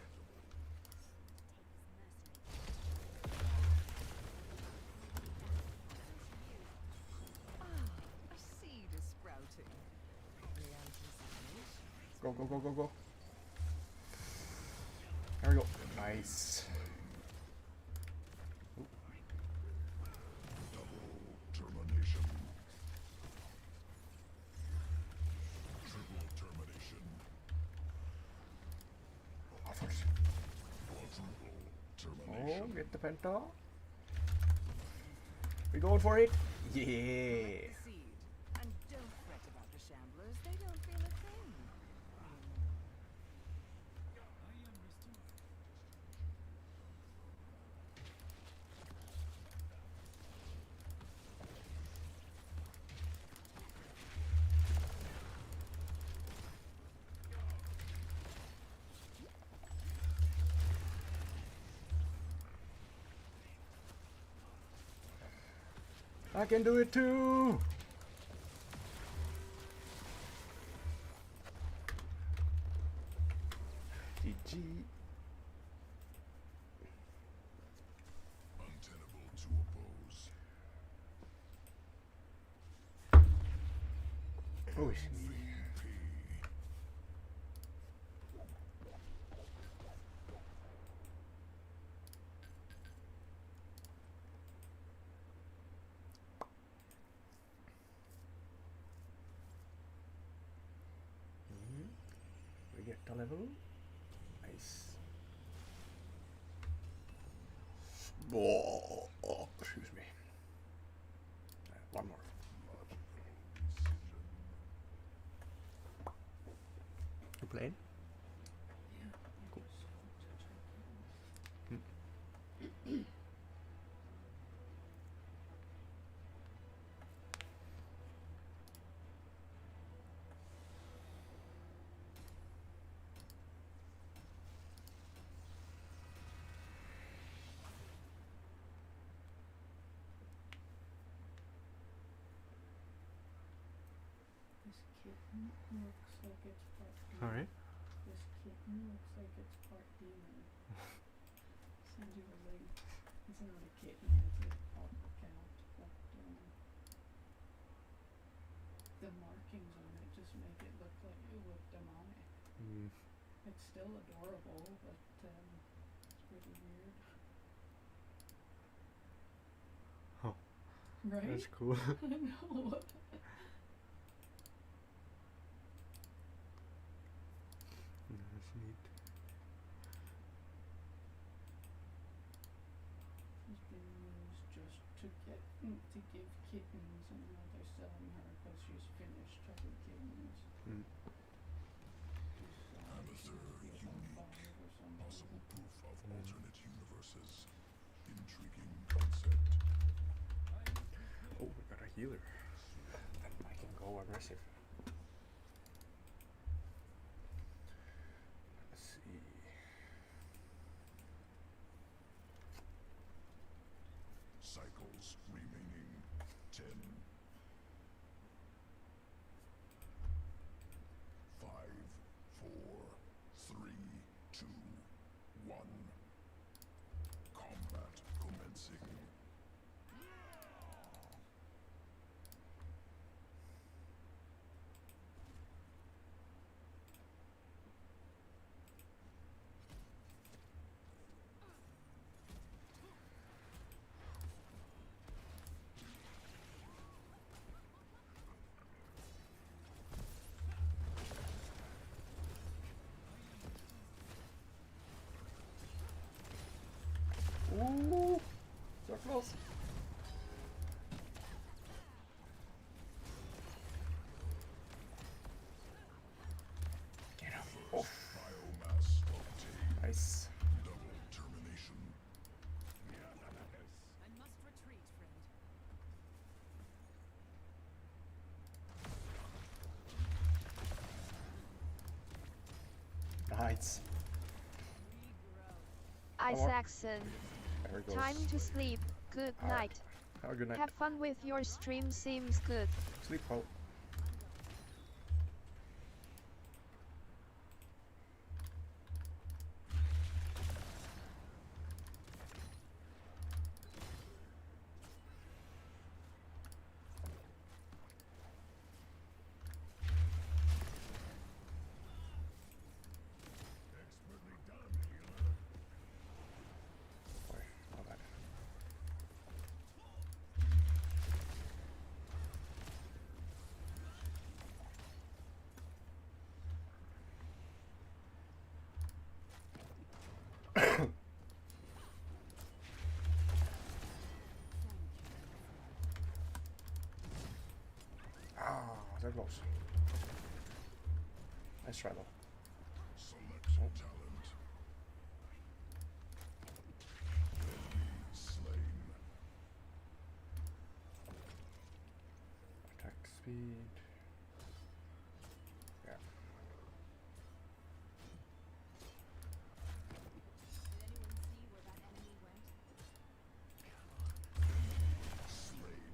A seed is sprouting. The anticipation. Go, go, go, go, go. There we go. Nice. Ooh. Termination. Triple termination. Offers. Quadruple Oh, termination. get the penta. We going for it? Yeah. Seed. And don't fret about the shamblers. They don't feel a thing. I can do it too. GG. Untenable to oppose. Oh, it's me. We get the level. Nice. Oh, excuse me. One more. You playing? Cool. This kitten looks like it's part demon. Alright. This kitten looks like it's part demon. Send you a link. It's not a kitten, it's a proper cat, but the markings on it just make it look like it look demonic. Mm. It's still adorable, but it's pretty weird. Oh, right? that's cool. I know. That's neat. She's been used just to give kittens, and now they're selling her because she's finished having kittens. Mm. Abathur unique. Possible proof of alternate universes. Intriguing concept. Oh, we got a healer. go aggressive. Let's see. Cycles remaining 10. 5, 4, 3, 2, 1. Combat commencing. Ooh, so close. Get him. Oh. Biomass obtained. Nice. Double termination. I must retreat, friend. Nice. Isaacson. There it goes. Time to sleep. Good night. Have a good night. Have fun with your stream, seems good. Sleep well. Expertly done, healer. Boy, not bad. Ah, so close. Nice try though. Select talent. Enemy slain. Attack speed. Yeah. Did anyone see where that enemy went? Slain.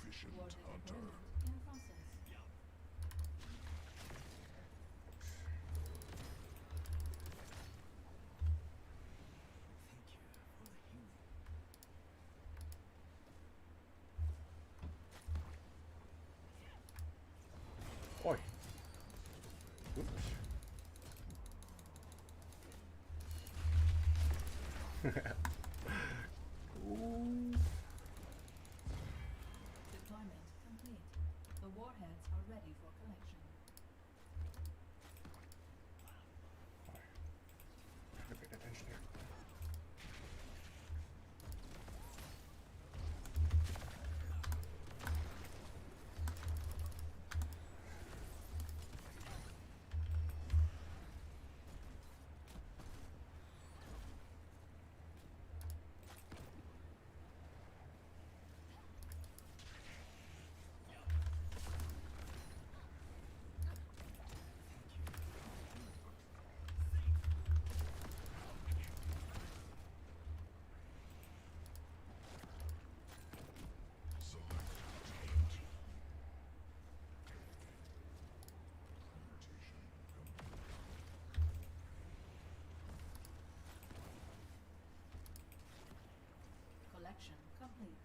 Efficient hunter. In process. Oi. Oops. Ooh. Deployment complete. The warheads are ready for collection. Have a bit of attention here. Collection complete.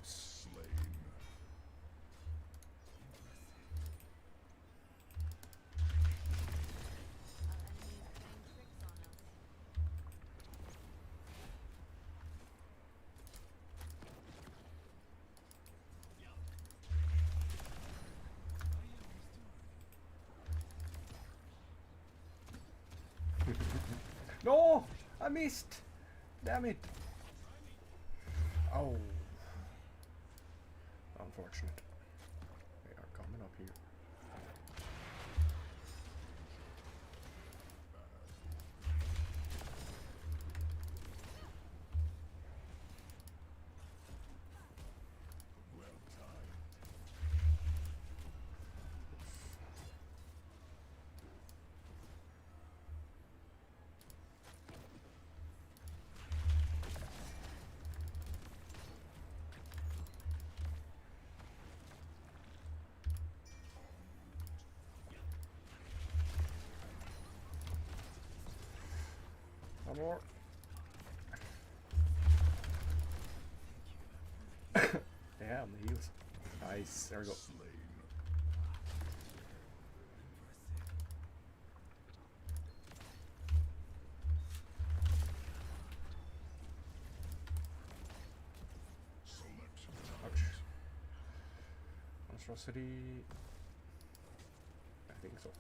Slain. No! I missed! Damn it! Oh. Unfortunate. They are coming up here. One more. Damn, the heals. Nice. There we go. Ouch. Monstrosity. I think so.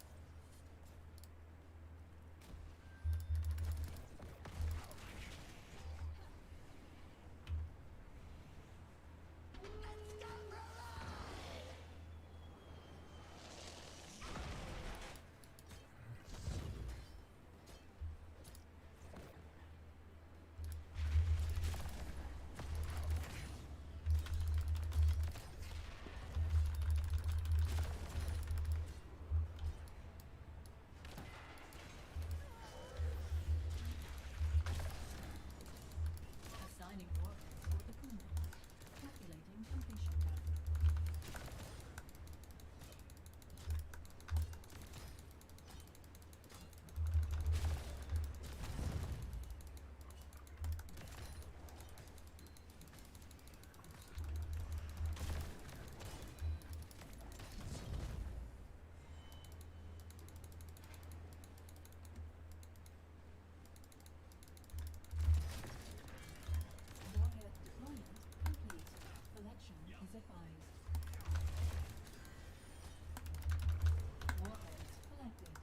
Assigning warheads for deployment. Calculating completion time. Warhead deployment complete. Collection is advised. Warheads collected.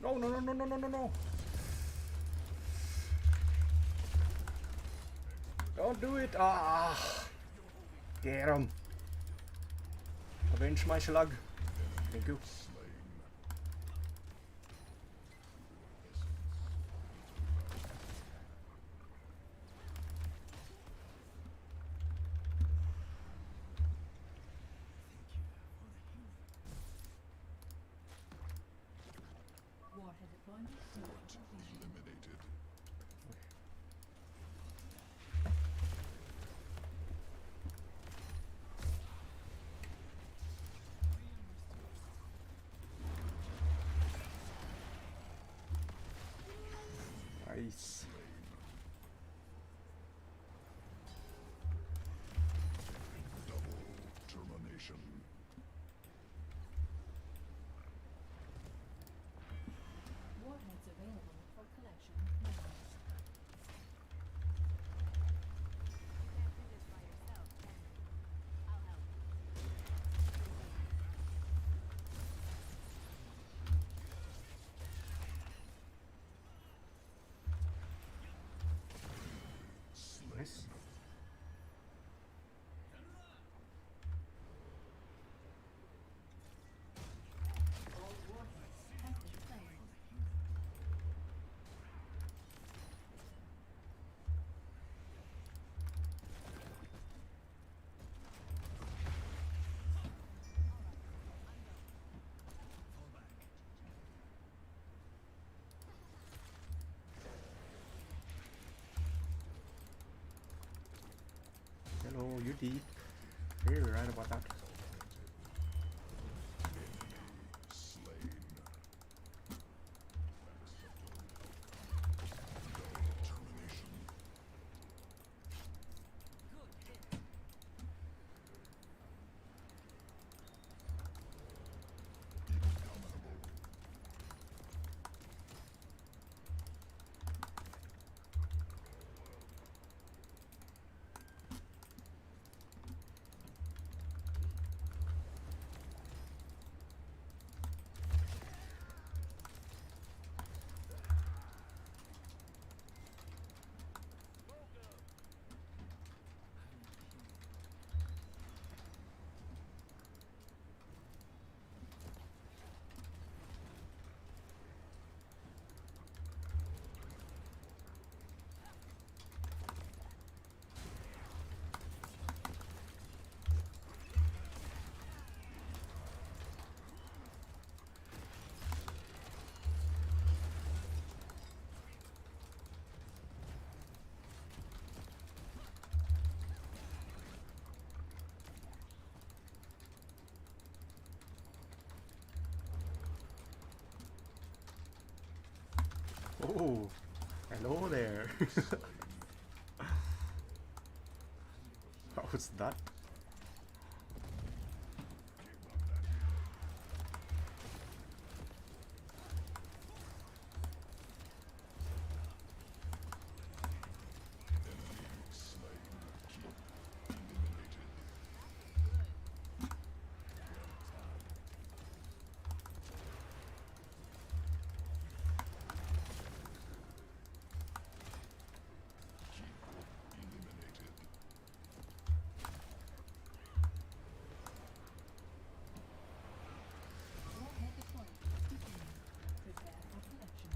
No, no, no, no, no, no, no, no. Don't do it. Ah. Get him. Avenge my slug. Thank you. Warhead deployment. Completion. Eliminated. Nice. Double termination. Warheads available for collection now. Nice. All warheads have been claimed. Hello, you deep. You're right about that. Slain. Termination. Oh, hello there. What was that? Warhead deployment beginning. Prepare for collection.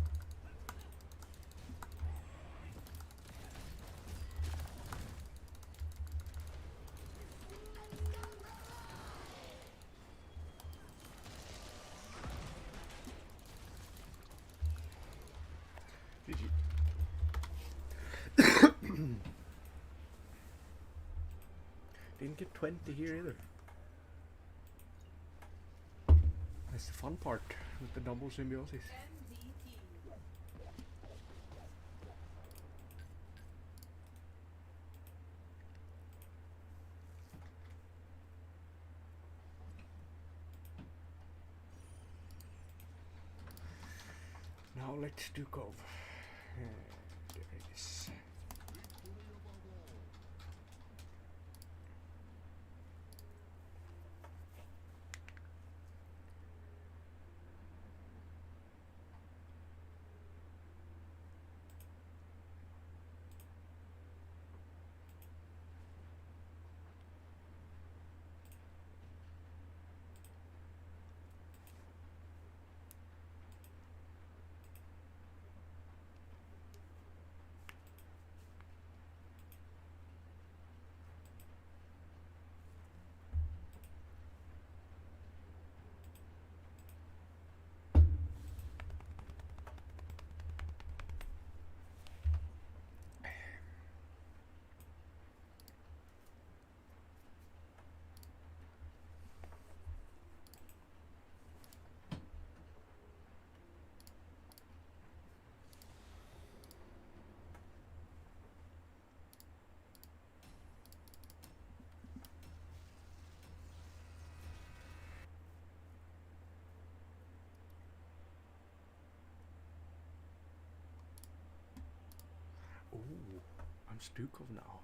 GG. Didn't get 20 here either. That's the fun part with the double symbiosis. MVP. Now let's Stukov. There it is. on Stukov now.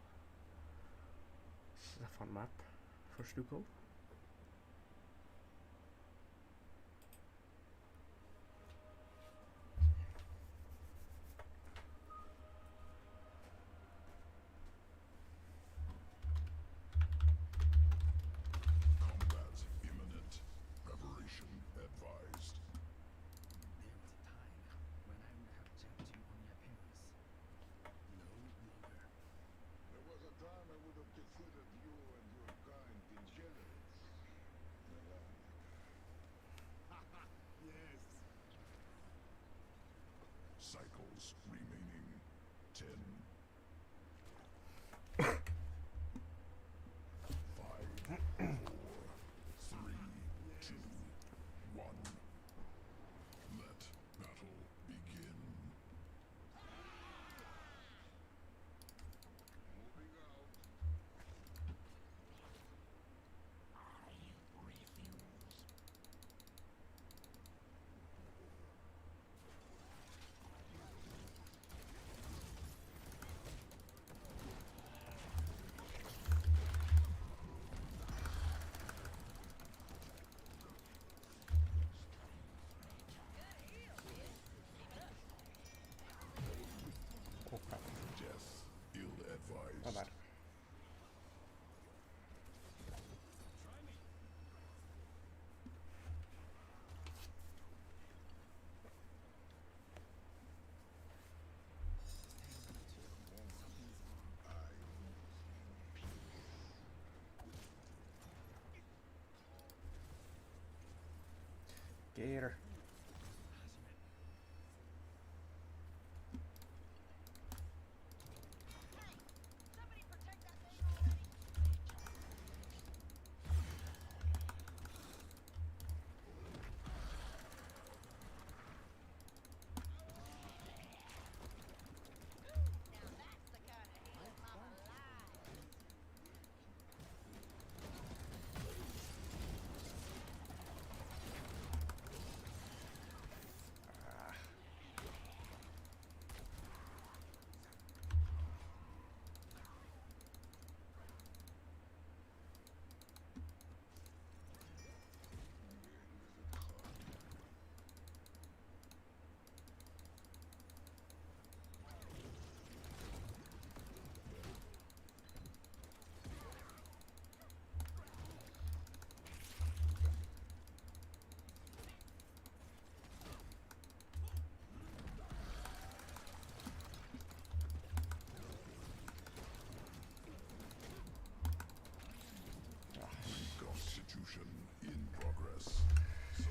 This is a fun map for Stukov. Combat imminent. Preparation advised. There was a time when I would have judged you on your appearance. No longer. There was a time I would have considered you and your kind degenerates. Yes. Cycles remaining 10. 5, 4, 3, 2, 1. Let battle begin. Moving out. I refuse. Oh crap. Death ill-advised. My bad. Gator.